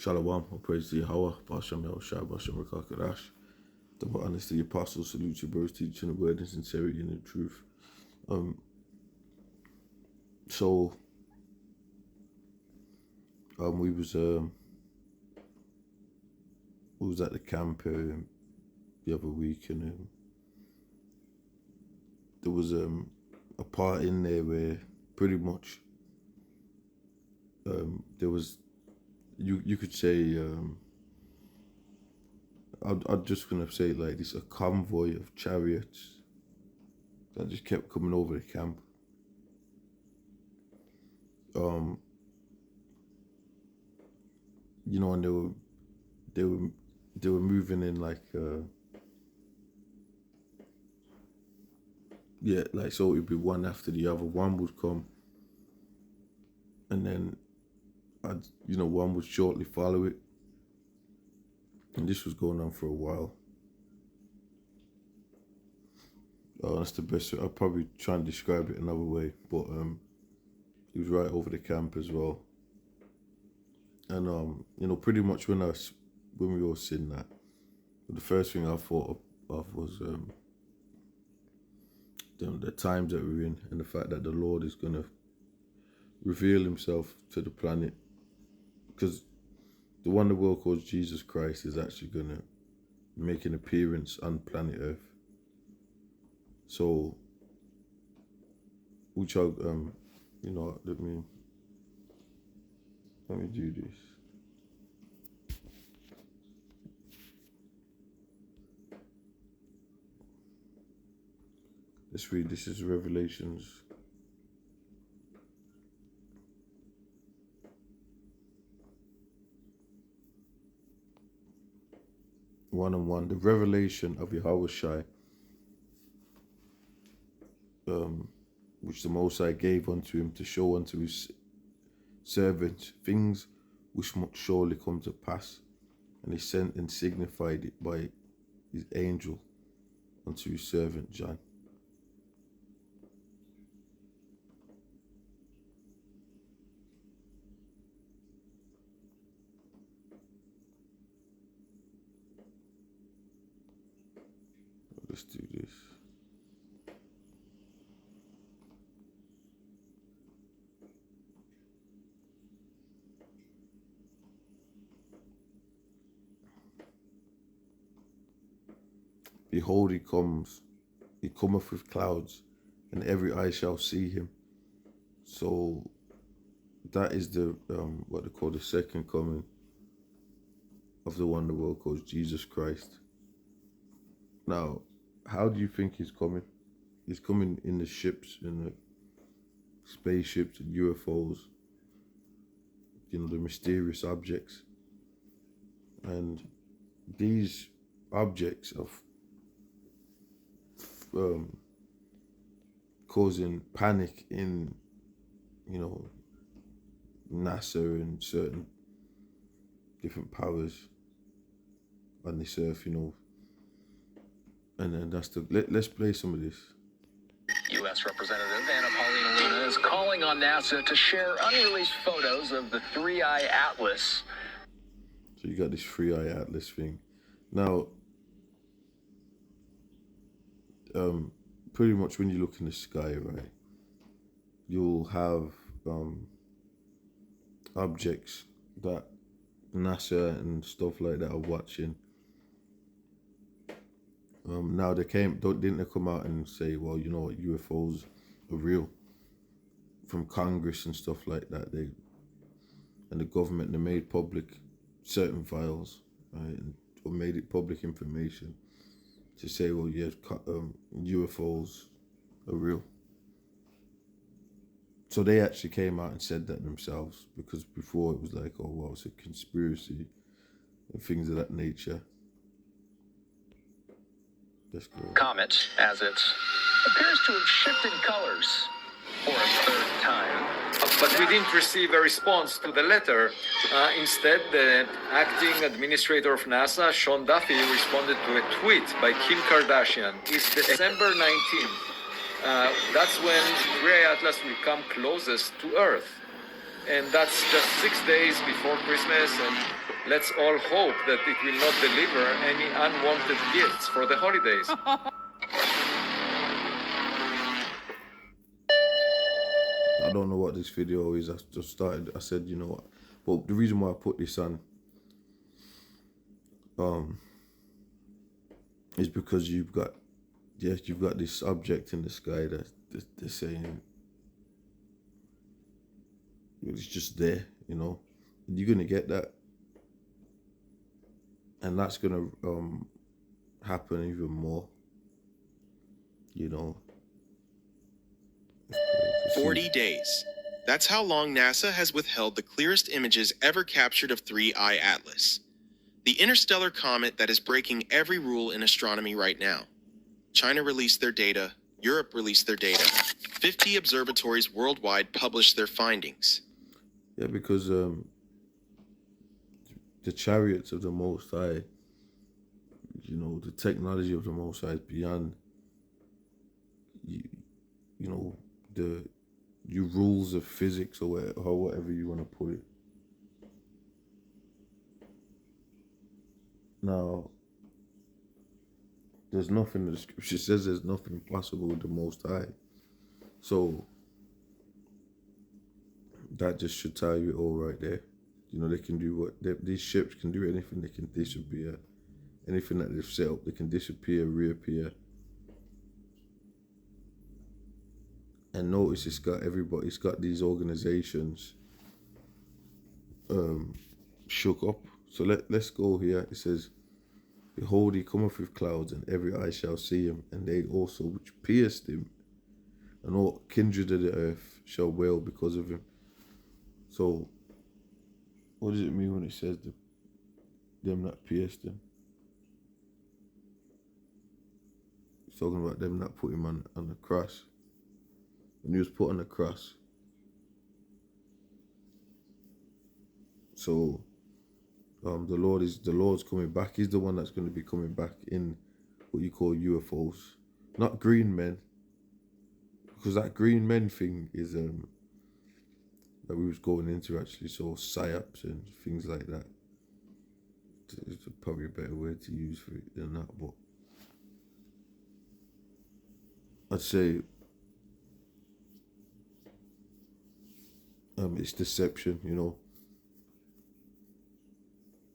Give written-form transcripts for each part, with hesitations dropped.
Shalom, all praise to Yahweh, Bashem Yahushua, Bashem Rakakadash. Double honest to the apostles, salute your brothers, teaching the word in sincerity and in truth. So we was at the camp the other week, and there was a part in there where pretty much there was, you could say, I'm just gonna say it like this: a convoy of chariots that just kept coming over the camp. And they were moving in like so it'd be one after the other. One would come, and then one would shortly follow it. And this was going on for a while. That's the best. I'll probably try and describe it another way, but it was right over the camp as well. And pretty much when we were seeing that, the first thing I thought of was the times that we're in, and the fact that the Lord is gonna reveal Himself to the planet, because the one the world calls Jesus Christ is actually gonna make an appearance on planet Earth. So, which let me do this. Let's read. This is Revelations. One, the revelation of Yahushua, which the Most High gave unto him to show unto his servants things which must surely come to pass, and he sent and signified it by his angel unto his servant John. Let's do this. Behold, he cometh with clouds, and every eye shall see him. So that is the what they call the second coming of the one the world calls Jesus Christ. Now, how do you think he's coming? He's coming in the ships, in the spaceships and UFOs, the mysterious objects. And these objects of causing panic in, NASA and certain different powers on this earth, And then let's play some of this. U.S. Representative Anna Paulina Luna is calling on NASA to share unreleased photos of the Three-Eye Atlas. So you got this Three-Eye Atlas thing. Now, pretty much when you look in the sky, right, you'll have objects that NASA and stuff like that are watching. Now didn't they come out and say, well, UFOs are real, from Congress and stuff like that. And the government, they made public certain files, right, or made it public information to say, well, yeah, UFOs are real. So they actually came out and said that themselves, because before it was like, oh, well, it's a conspiracy and things of that nature. Comet, as it appears to have shifted colors for a third time. But we didn't receive a response to the letter. Instead, the acting administrator of NASA, Sean Duffy, responded to a tweet by Kim Kardashian. It's December 19th. That's when Three-Eye Atlas will come closest to Earth. And that's just 6 days before Christmas, and Let's all hope that it will not deliver any unwanted gifts for the holidays. I don't know what this video is. I just started. I said, you know what? But the reason why I put this on, is because you've got this object in the sky that they're saying it's just there, you know. You're gonna get that, and that's gonna happen even more, you know. 40 days. That's how long NASA has withheld the clearest images ever captured of 3I Atlas, the interstellar comet that is breaking every rule in astronomy right now. China released their data, Europe released their data. 50 observatories worldwide published their findings. Yeah, because the chariots of the Most High, you know, the technology of the Most High is beyond, you know, your rules of physics or whatever you want to put it. Now, there's nothing, the scripture says there's nothing possible with the Most High. So, that just should tell you it all right there. You know, they can do these ships can do anything. They can disappear. Anything that they've set up, they can disappear, reappear. And notice it's got these organizations shook up. So let's go here. It says, behold, he cometh with clouds, and every eye shall see him, and they also which pierced him, and all kindred of the earth shall wail because of him. So, what does it mean when it says them that pierced him? It's talking about them that put him on the cross. When he was put on the cross. So, the Lord's coming back. He's the one that's going to be coming back in what you call UFOs, not green men, because that green men thing is that we was going into actually. So psyops and things like that. It's probably a better word to use for it than that, but I'd say it's deception, you know,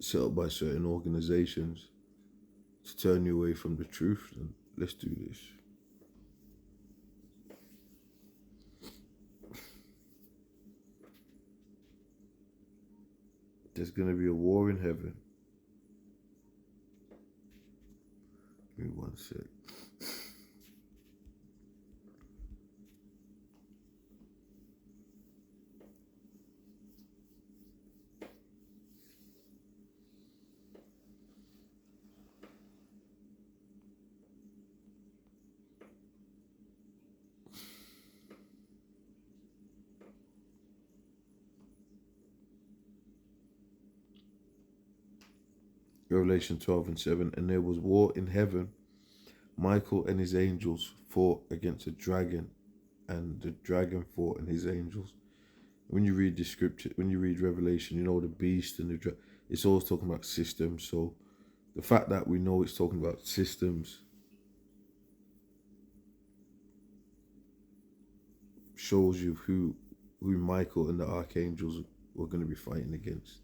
set up by certain organizations to turn you away from the truth. And let's do this. There's going to be a war in heaven. Give me one sec. Revelation 12:7, and there was war in heaven. Michael and his angels fought against the dragon, and the dragon fought and his angels. When you read the scripture, when you read Revelation, you know the beast and the dragon. It's always talking about systems. So the fact that we know it's talking about systems shows you who Michael and the archangels were going to be fighting against.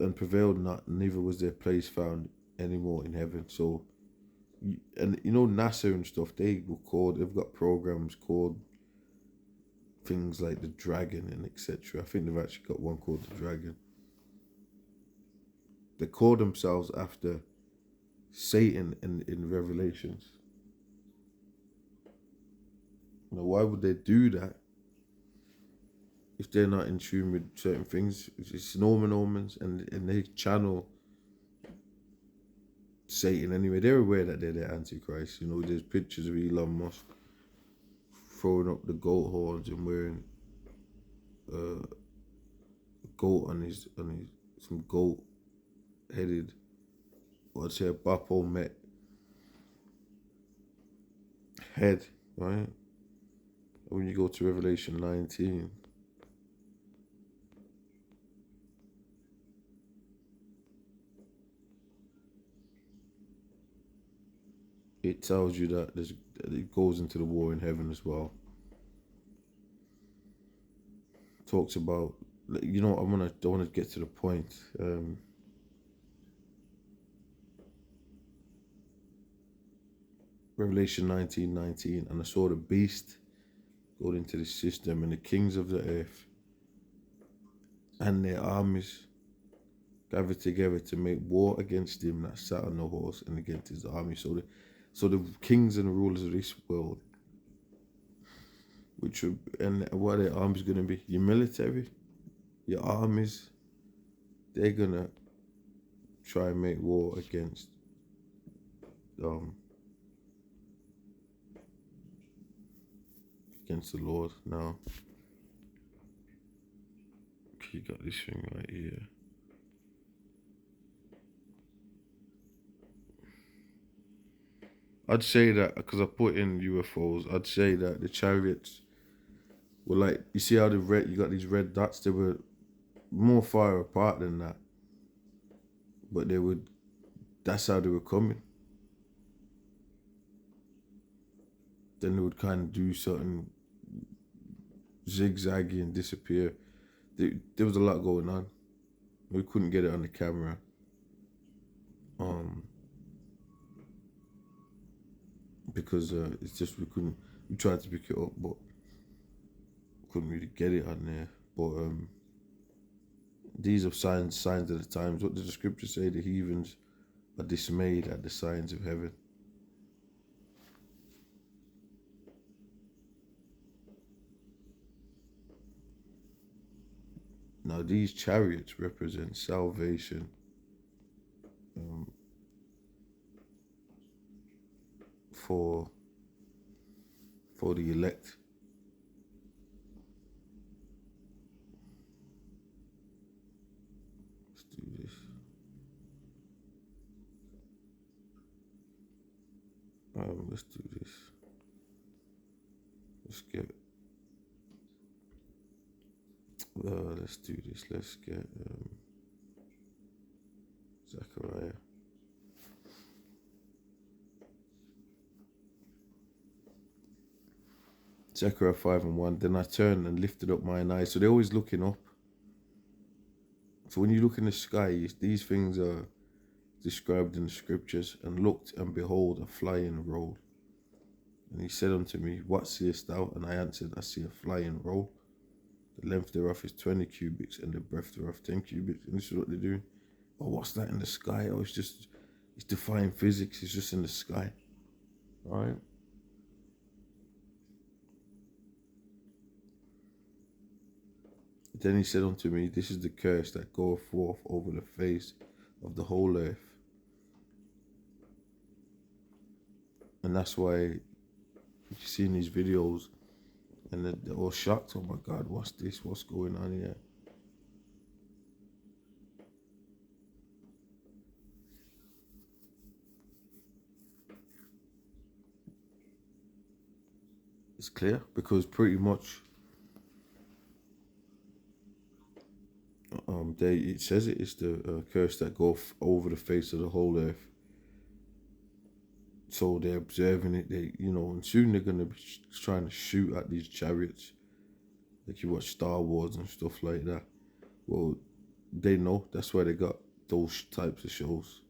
And prevailed not, neither was their place found anymore in heaven. So, and you know, NASA and stuff, they've got programs called things like the Dragon and etc. I think they've actually got one called the Dragon. They call themselves after Satan in Revelations. Now, why would they do that if they're not in tune with certain things? It's Normans, and they channel Satan anyway. They're aware that they're the Antichrist. You know, there's pictures of Elon Musk throwing up the goat horns and wearing a goat on his some goat headed, or I'd say a Baphomet head, right? When you go to Revelation 19, it tells you that it goes into the war in heaven as well. Talks about, you know, I want to get to the point. Revelation 19:19, and I saw the beast go into the system, and the kings of the earth and their armies gathered together to make war against him that sat on the horse and against his army. So the kings and the rulers of this world, and what are their armies going to be? Your military, your armies, they're going to try and make war against the Lord. Now, you got this thing right here. I'd say that, because I put in UFOs, I'd say that the chariots were like, you see how you got these red dots, they were more far apart than that. But that's how they were coming. Then they would kind of do something zigzaggy and disappear. There was a lot going on. We couldn't get it on the camera. Because it's just we tried to pick it up, but couldn't really get it on there. But these are signs of the times. What does the scripture say? The heathens are dismayed at the signs of heaven. Now these chariots represent salvation. For the elect. Let's do this. Let's do this. Let's get. Let's do this. Let's get Zechariah. Zechariah 5:1. Then I turned and lifted up mine eyes. So they're always looking up. So when you look in the sky, these things are described in the scriptures. And looked, and behold, a flying roll. And he said unto me, What seest thou? And I answered, I see a flying roll. The length thereof is 20 cubits, and the breadth thereof 10 cubits. And this is what they're doing. Oh, what's that in the sky? Oh, it's defying physics. It's just in the sky. All right. Then he said unto me, This is the curse that goeth forth over the face of the whole earth. And that's why you've seen these videos and they're all shocked. Oh my God, what's this? What's going on here? It's clear, because pretty much it says it's the curse that goeth over the face of the whole earth. So they're observing it. And soon they're gonna be trying to shoot at these chariots, like you watch Star Wars and stuff like that. Well, they know that's why they got those types of shows,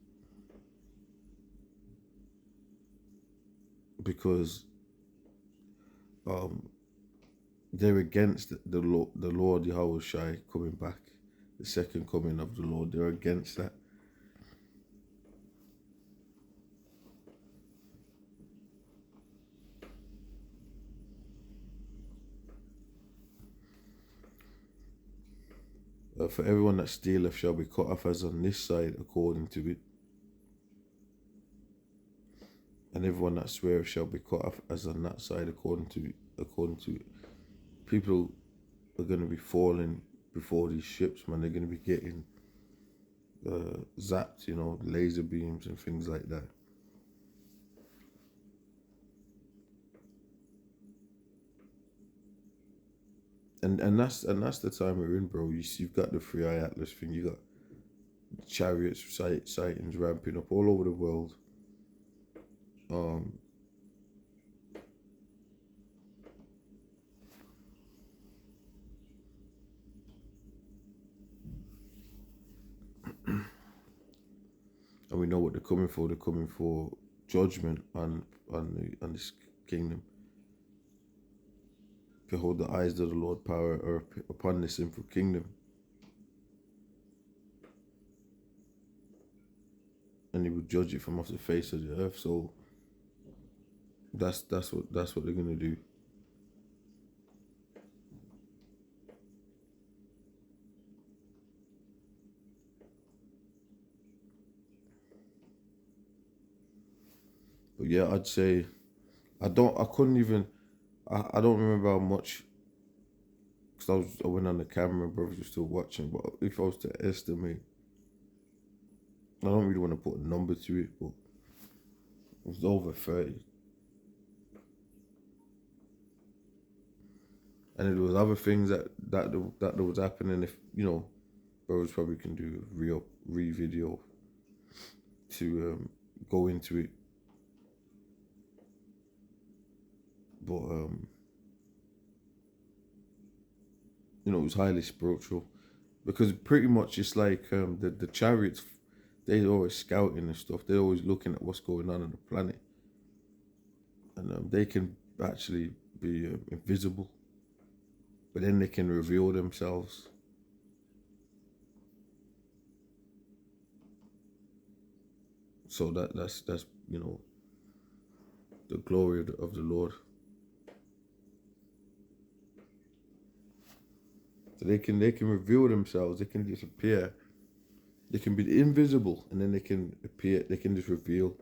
because they're against the Lord Yahweh Shai coming back, the second coming of the Lord. They're against that. For everyone that stealeth shall be cut off as on this side according to it. And everyone that sweareth shall be cut off as on that side according to it. People are going to be falling before these ships, man. They're going to be getting zapped, laser beams and things like that. And that's the time we're in, bro. You've got the 3i Atlas thing. You got chariots sightings ramping up all over the world. um, and we know what they're coming for. They're coming for judgment on this kingdom. Behold, the eyes of the Lord power are upon this sinful kingdom, and He will judge it from off the face of the earth. So that's what they're gonna do. But yeah, I'd say I don't remember how much, because I went on the camera, brothers were still watching. But if I was to estimate, I don't really want to put a number to it, but it was over 30. And there was other things that was happening. If brothers probably can do a re-video to go into it. But it was highly spiritual, because pretty much it's like the chariots, they're always scouting and stuff. They're always looking at what's going on the planet, and they can actually be invisible, but then they can reveal themselves. So that's the glory of the Lord. So they can reveal themselves. They can just appear. They can be invisible, and then they can appear. They can just reveal.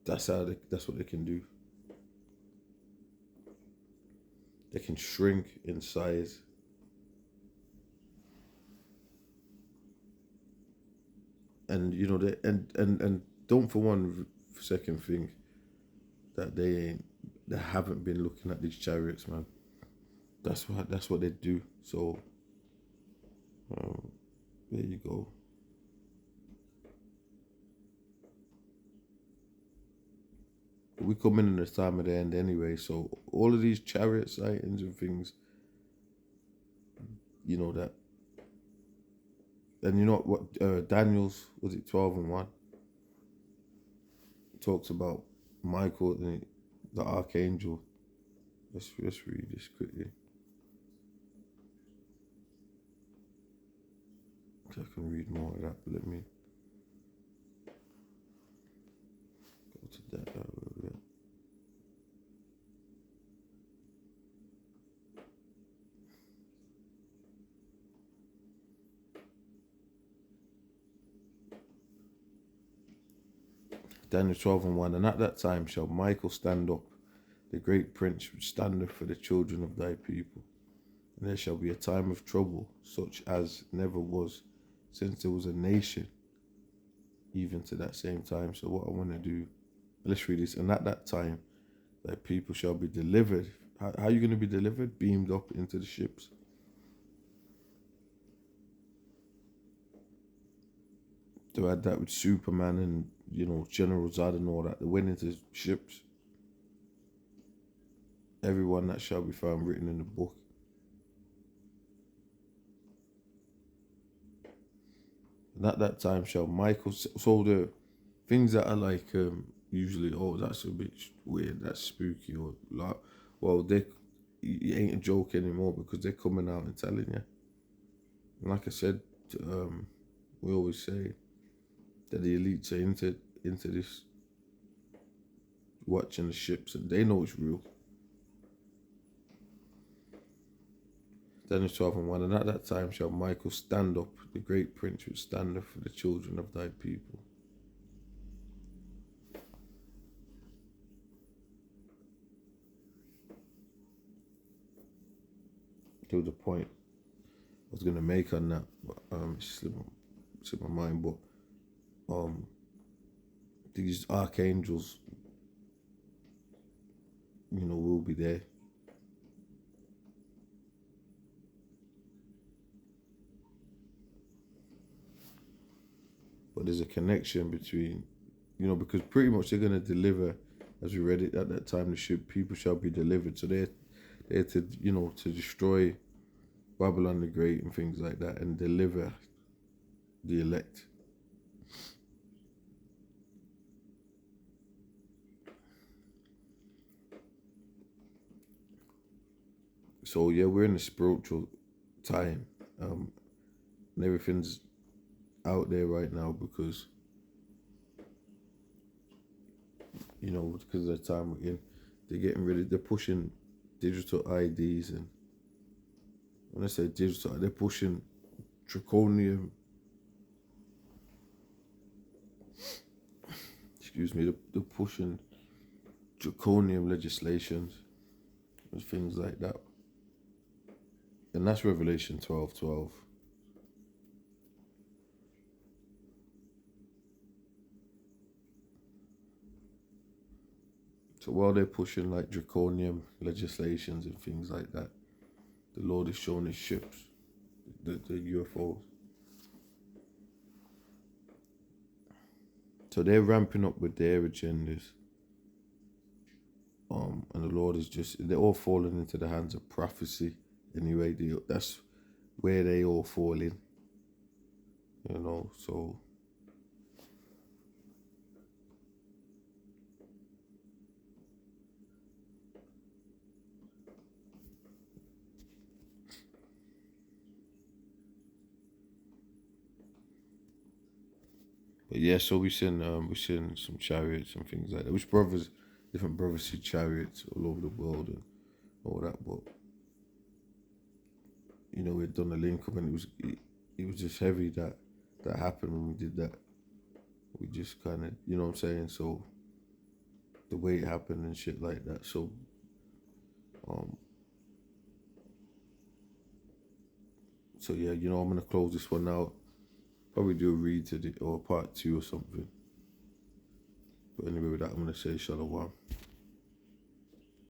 That's what they can do. They can shrink in size. And they and don't for one second think that they haven't been looking at these chariots, man. That's what they do. So there you go. But we come in the time of the end anyway, so all of these chariot sightings and things, that. And you know what? Daniel's, was it 12:1? Talks about Michael, the archangel. Let's read this quickly. I can read more of that, but let me go to that. Daniel 12:1, and at that time shall Michael stand up, the great prince which standeth for the children of thy people. And there shall be a time of trouble, such as never was, since there was a nation, even to that same time. So what I want to do, let's read this. And at that time, thy people shall be delivered. How are you going to be delivered? Beamed up into the ships. They had that with Superman and, General Zod and all that. They went into ships. Everyone that shall be found written in the book. And at that time shall Michael, so the things that are like usually, that's a bit weird, that's spooky, or like, well, it ain't a joke anymore, because they're coming out and telling you. And like I said, we always say that the elites are into this, watching the ships, and they know it's real. Daniel 12:1, and at that time shall Michael stand up, the great prince which standeth for the children of thy people. To the point I was gonna make on that, but it's slipped my mind. But these archangels, will be there. But but there's a connection between, you know, because pretty much they're gonna deliver, as we read it at that time. People shall be delivered. So they're to, you know, to destroy Babylon the Great and things like that, and deliver the elect. So yeah, we're in a spiritual time, and everything's out there right now because, you know, because of the time we're in. They're pushing digital IDs, and when I say digital, they're pushing draconian, they're pushing draconian legislations and things like that. And that's Revelation 12:12. So while they're pushing like draconian legislations and things like that, the Lord is showing his ships, the UFOs. So they're ramping up with their agendas. And the Lord is they're all falling into the hands of prophecy. Anyway, that's where they all fall in. You know, so but yeah, so we seen some chariots and things like that. Different brothers see chariots all over the world and all that, but you know, we'd done the link up, and it was just heavy that happened when we did that. We just kind of, you know what I'm saying? So the way it happened and shit like that. So yeah, you know, I'm gonna close this one out. Probably do a read to or part 2 or something. But anyway, with that, I'm gonna say shalom.